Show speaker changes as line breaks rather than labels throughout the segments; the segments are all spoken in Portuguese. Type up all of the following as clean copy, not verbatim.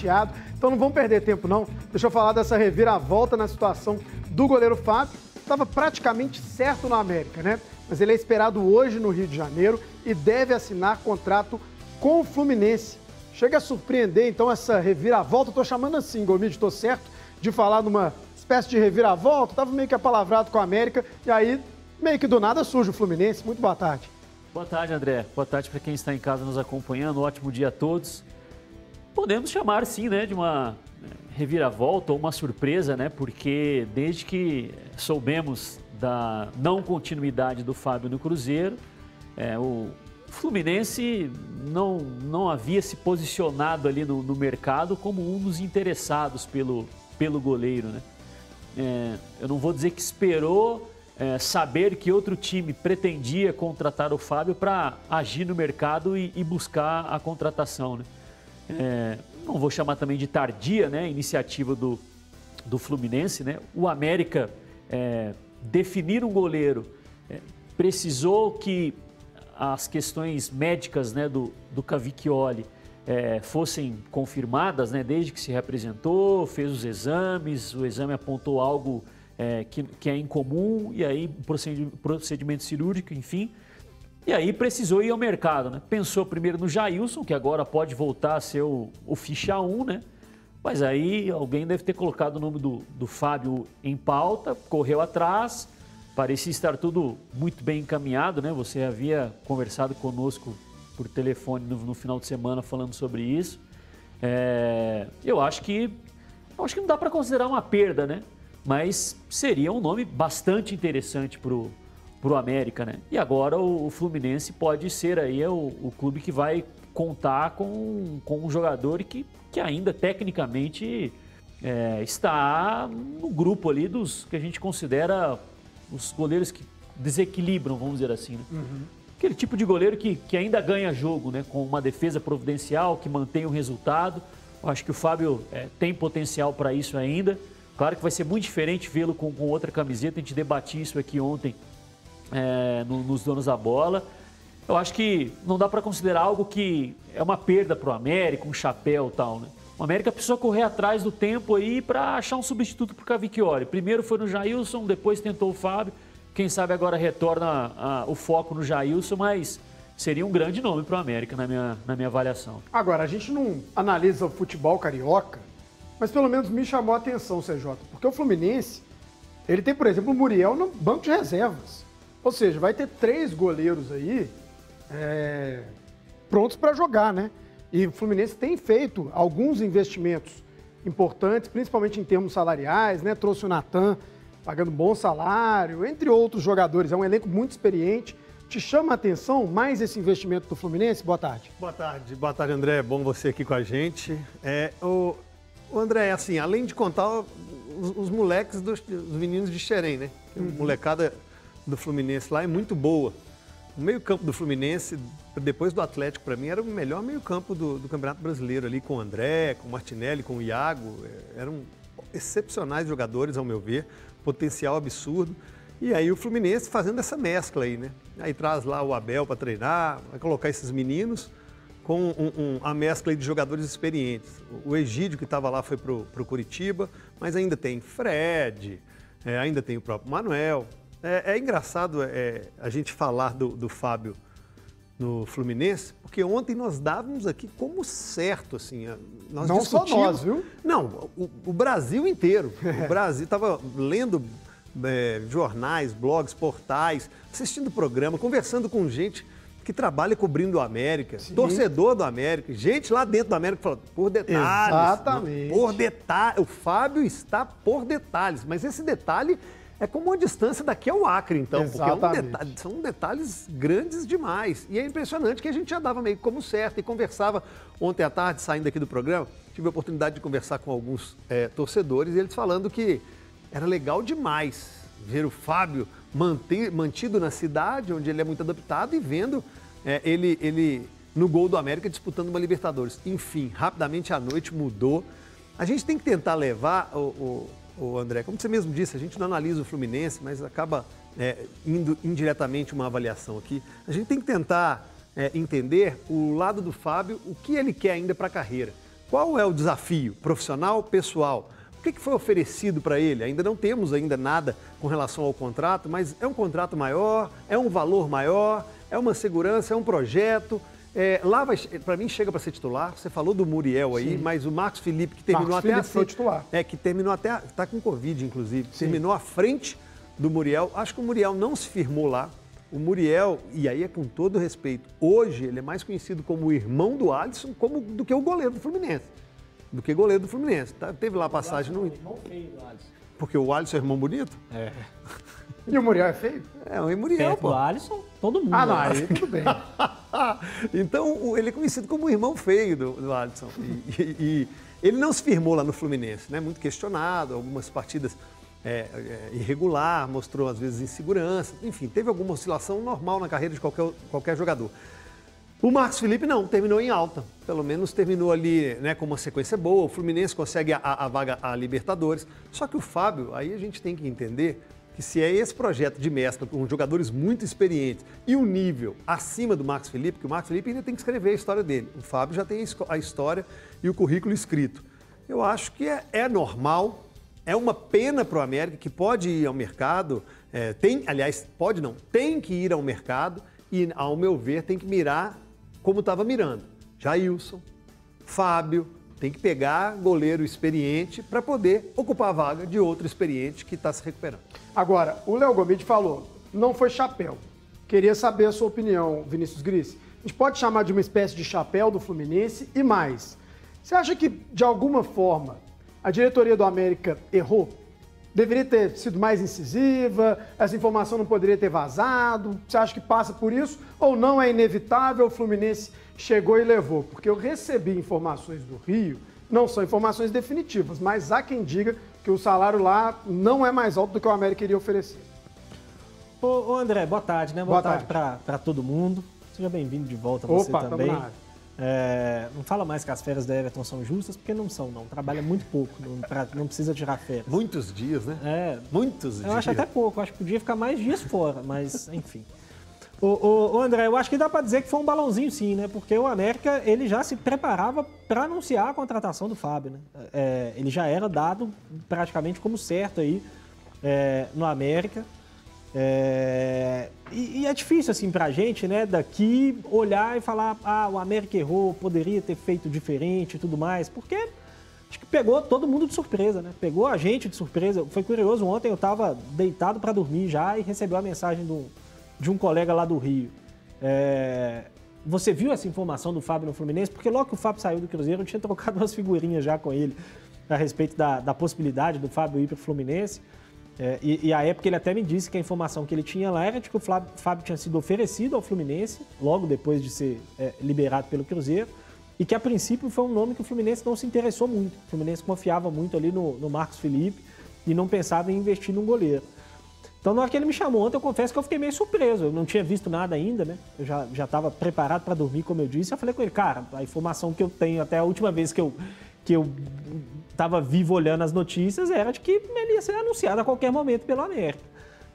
chateado. Então não vamos perder tempo, não. Deixa eu falar dessa reviravolta na situação do goleiro Fábio. Estava praticamente certo no América, né? Mas ele é esperado hoje no Rio de Janeiro e deve assinar contrato com o Fluminense. Chega a surpreender, então, essa reviravolta. Estou chamando assim, Gomide, estou certo de falar numa espécie de reviravolta. Estava meio que apalavrado com a América e aí, meio que do nada, surge o Fluminense. Muito boa tarde.
Boa tarde, André. Boa tarde para quem está em casa nos acompanhando. Ótimo dia a todos. Podemos chamar, sim, né, de uma reviravolta ou uma surpresa, né? Porque desde que soubemos da não continuidade do Fábio no Cruzeiro, o Fluminense não havia se posicionado ali no mercado como um dos interessados pelo goleiro, né? Eu não vou dizer que esperou saber que outro time pretendia contratar o Fábio para agir no mercado e buscar a contratação, né? Não vou chamar também de tardia, né, a iniciativa do Fluminense, né? O América definir um goleiro precisou que as questões médicas, né, do Cavicchioli fossem confirmadas, né, desde que se representou, fez os exames, o exame apontou algo que é incomum, e aí procedimento cirúrgico, enfim. E aí precisou ir ao mercado, né? Pensou primeiro no Jailson, que agora pode voltar a ser o ficha 1, né? Mas aí alguém deve ter colocado o nome do Fábio em pauta, correu atrás, parecia estar tudo muito bem encaminhado, né? Você havia conversado conosco por telefone no final de semana falando sobre isso. Eu acho que não dá para considerar uma perda, né? Mas seria um nome bastante interessante para o América, né? E agora o Fluminense pode ser aí o clube que vai contar com um jogador que ainda tecnicamente está no grupo ali dos que a gente considera os goleiros que desequilibram, vamos dizer assim, né? Uhum. Aquele tipo de goleiro que ainda ganha jogo, né? Com uma defesa providencial, que mantém o resultado. Eu acho que o Fábio tem potencial para isso ainda. Claro que vai ser muito diferente vê-lo com outra camiseta, a gente debatia isso aqui ontem nos Donos da Bola. Eu acho que não dá para considerar algo que é uma perda para o América, um chapéu e tal, né? O América precisou correr atrás do tempo aí para achar um substituto para o Cavicchioli. Primeiro foi no Jailson, depois tentou o Fábio. Quem sabe agora retorna o foco no Jailson, mas seria um grande nome para o América na minha avaliação.
Agora, a gente não analisa o futebol carioca, mas pelo menos me chamou a atenção, CJ, porque o Fluminense, ele tem, por exemplo, o Muriel no banco de reservas. Ou seja, vai ter 3 goleiros aí prontos para jogar, né? E o Fluminense tem feito alguns investimentos importantes, principalmente em termos salariais, né? Trouxe o Natan pagando bom salário, entre outros jogadores. É um elenco muito experiente. Te chama a atenção mais esse investimento do Fluminense? Boa tarde.
Boa tarde, André. É bom você aqui com a gente. O André, assim, além de contar os moleques dos meninos de Xerém, né? A molecada do Fluminense lá é muito boa. O meio-campo do Fluminense, depois do Atlético, para mim, era o melhor meio-campo do Campeonato Brasileiro ali, com o André, com o Martinelli, com o Iago. Eram excepcionais jogadores, ao meu ver, potencial absurdo. E aí o Fluminense fazendo essa mescla aí, né? Aí traz lá o Abel para treinar, vai colocar esses meninos com a mescla aí de jogadores experientes. O Egídio, que estava lá, foi pro Curitiba, mas ainda tem Fred, ainda tem o próprio Manuel. É engraçado a gente falar do Fábio no Fluminense, porque ontem nós dávamos aqui como certo, assim, nós
não só nós, viu?
Não, o Brasil inteiro. O Brasil estava lendo jornais, blogs, portais, assistindo programa, conversando com gente que trabalha cobrindo o América, sim, torcedor do América, gente lá dentro do América falando, por detalhes.
Exatamente.
Por detalhes. O Fábio está por detalhes, mas esse detalhe é como uma distância daqui ao Acre, então,
exatamente,
porque são detalhes grandes demais. E é impressionante que a gente já dava meio como certo e conversava ontem à tarde, saindo aqui do programa, tive a oportunidade de conversar com alguns torcedores e eles falando que era legal demais ver o Fábio mantido na cidade, onde ele é muito adaptado, e vendo ele no gol do América disputando uma Libertadores. Enfim, rapidamente a noite mudou. A gente tem que tentar levar, o André, como você mesmo disse, a gente não analisa o Fluminense, mas acaba indo indiretamente uma avaliação aqui. A gente tem que tentar entender o lado do Fábio, o que ele quer ainda para a carreira. Qual é o desafio profissional, pessoal? O que foi oferecido para ele? Ainda não temos nada com relação ao contrato, mas é um contrato maior, é um valor maior, é uma segurança, é um projeto. Lá, para mim, chega para ser titular. Você falou do Muriel aí, mas o Marcos Felipe, que terminou
foi titular.
Que terminou até, está com Covid, inclusive,
Sim.
terminou à frente do Muriel. Acho que o Muriel não se firmou lá. O Muriel, e aí é com todo respeito, hoje ele é mais conhecido como o irmão do Alisson do que o goleiro do Fluminense. Teve lá a passagem no...
Irmão feio do Alisson.
Porque o Alisson é irmão bonito?
É.
E o Muriel é feio?
O Muriel,
Perto
pô.
do Alisson, todo mundo.
Ah, não, aí tudo bem.
Então, ele é conhecido como o irmão feio do Alisson. E ele não se firmou lá no Fluminense, né? Muito questionado, algumas partidas irregular, mostrou às vezes insegurança, enfim, teve alguma oscilação normal na carreira de qualquer jogador. O Marcos Felipe não, terminou em alta, pelo menos terminou ali, né, com uma sequência boa, o Fluminense consegue a vaga a Libertadores, só que o Fábio, aí a gente tem que entender que se é esse projeto de mescla com jogadores muito experientes e um nível acima do Marcos Felipe, que o Marcos Felipe ainda tem que escrever a história dele, o Fábio já tem a história e o currículo escrito. Eu acho que é normal. É uma pena para o América, que pode ir ao mercado, tem que ir ao mercado e, ao meu ver, tem que mirar como estava mirando. Jailson, Fábio, tem que pegar goleiro experiente para poder ocupar a vaga de outro experiente que está se recuperando.
Agora, o Léo Gomide falou, não foi chapéu. Queria saber a sua opinião, Vinícius Gris. A gente pode chamar de uma espécie de chapéu do Fluminense e mais. Você acha que, de alguma forma, a diretoria do América errou? Deveria ter sido mais incisiva? Essa informação não poderia ter vazado? Você acha que passa por isso? Ou não é inevitável? O Fluminense chegou e levou? Porque eu recebi informações do Rio, não são informações definitivas, mas há quem diga que o salário lá não é mais alto do que o América iria oferecer.
Ô André, boa tarde, né? Boa tarde para todo mundo. Seja bem-vindo de volta, você também.
Tamo na área.
Não fala mais que as férias da Everton são justas, porque não são, não. Trabalha muito pouco, não precisa tirar férias.
Muitos dias, né? Muitos dias.
Eu acho até pouco, acho que podia ficar mais dias fora, mas enfim. Ô André, eu acho que dá para dizer que foi um balãozinho sim, né? Porque o América, ele já se preparava para anunciar a contratação do Fábio, né? Ele já era dado praticamente como certo aí no América. E é difícil assim pra gente, né, daqui olhar e falar, o América errou, poderia ter feito diferente e tudo mais, porque acho que pegou todo mundo de surpresa, né? Pegou a gente de surpresa. Foi curioso, ontem eu tava deitado para dormir já e recebi uma mensagem de um colega lá do Rio. Você viu essa informação do Fábio no Fluminense? Porque logo que o Fábio saiu do Cruzeiro, eu tinha trocado umas figurinhas já com ele a respeito da possibilidade do Fábio ir para o Fluminense. E à época ele até me disse que a informação que ele tinha lá era de que o Fábio tinha sido oferecido ao Fluminense, logo depois de ser liberado pelo Cruzeiro, e que a princípio foi um nome que o Fluminense não se interessou muito. O Fluminense confiava muito ali no Marcos Felipe e não pensava em investir num goleiro. Então, na hora que ele me chamou ontem, eu confesso que eu fiquei meio surpreso. Eu não tinha visto nada ainda, né? Eu já estava preparado para dormir, como eu disse. Eu falei com ele, cara, a informação que eu tenho até a última vez que eu estava vivo olhando as notícias era de que ele ia ser anunciado a qualquer momento pelo América.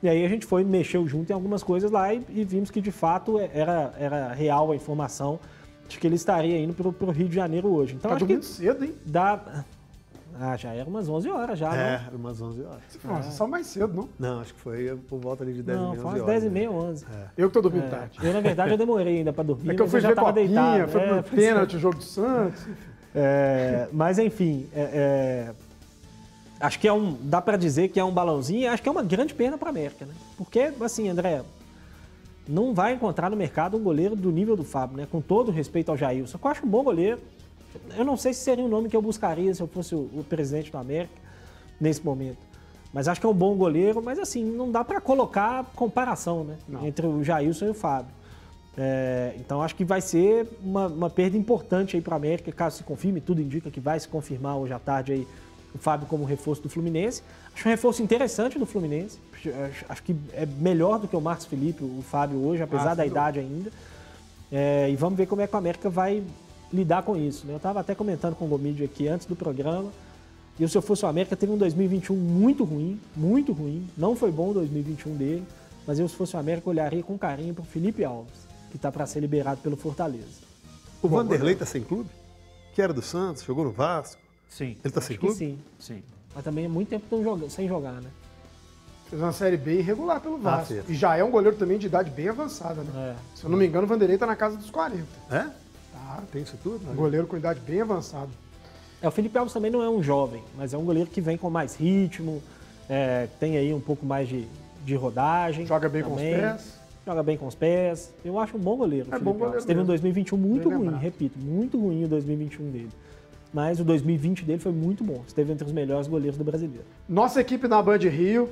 E aí a gente foi, mexeu junto em algumas coisas lá e vimos que de fato era real a informação de que ele estaria indo para o Rio de Janeiro hoje. Então, acho que
cedo, hein?
Já era umas 11 horas já, né?
Era umas 11 horas.
Nossa, só mais cedo, não?
Não, acho que foi por volta ali de 10
Não,
e meia,
foi
11
umas
horas.
10h30 ou 11.
Eu que tô dormindo tarde.
Eu, na verdade, eu demorei ainda para dormir.
É que eu fui
já
ver
estava
copinha,
deitado.
foi pro pênalti, o jogo do Santos.
Mas, enfim, acho que dá para dizer que é um balãozinho e acho que é uma grande pena para a América, né? Porque, assim, André, não vai encontrar no mercado um goleiro do nível do Fábio, né? Com todo respeito ao Jailson, que eu acho um bom goleiro. Eu não sei se seria um nome que eu buscaria se eu fosse o presidente do América nesse momento. Mas acho que é um bom goleiro, mas assim, não dá para colocar comparação, né? Entre o Jailson e o Fábio. Então acho que vai ser uma perda importante aí para a América, caso se confirme, tudo indica que vai se confirmar hoje à tarde aí o Fábio como reforço do Fluminense. Acho um reforço interessante do Fluminense, acho que é melhor do que o Marcos Felipe, o Fábio hoje, apesar da idade ainda. E vamos ver como é que o América vai lidar com isso, né? Eu estava até comentando com o Gomide aqui antes do programa, e se eu fosse o América, teve um 2021 muito ruim, não foi bom o 2021 dele, mas eu, se fosse o América, olharia com carinho para o Felipe Alves, que está para ser liberado pelo Fortaleza.
O Vanderlei está sem clube? que era do Santos, jogou no Vasco.
Sim,
Ele tá sem
Acho que
clube?
sim.
sim.
Mas também é muito tempo sem jogar, né?
Fez uma Série B irregular pelo Vasco.
fez.
E já é um goleiro também de idade bem avançada, né?
É.
Se eu não me engano, o Vanderlei tá na casa dos 40.
É?
Tá?
Tem isso tudo?
Um goleiro com idade bem avançada.
O Felipe Alves também não é um jovem, mas é um goleiro que vem com mais ritmo, tem aí um pouco mais de rodagem.
Joga bem com os
também.
pés.
Joga bem com os pés. Eu acho um bom goleiro. o
É
Felipe
bom goleiro
Alves. Teve um
mesmo.
2021 muito
Bem
ruim,
lembrado.
repito, muito ruim o 2021 dele. Mas o 2020 dele foi muito bom. Esteve entre os melhores goleiros do brasileiro.
Nossa equipe na Band Rio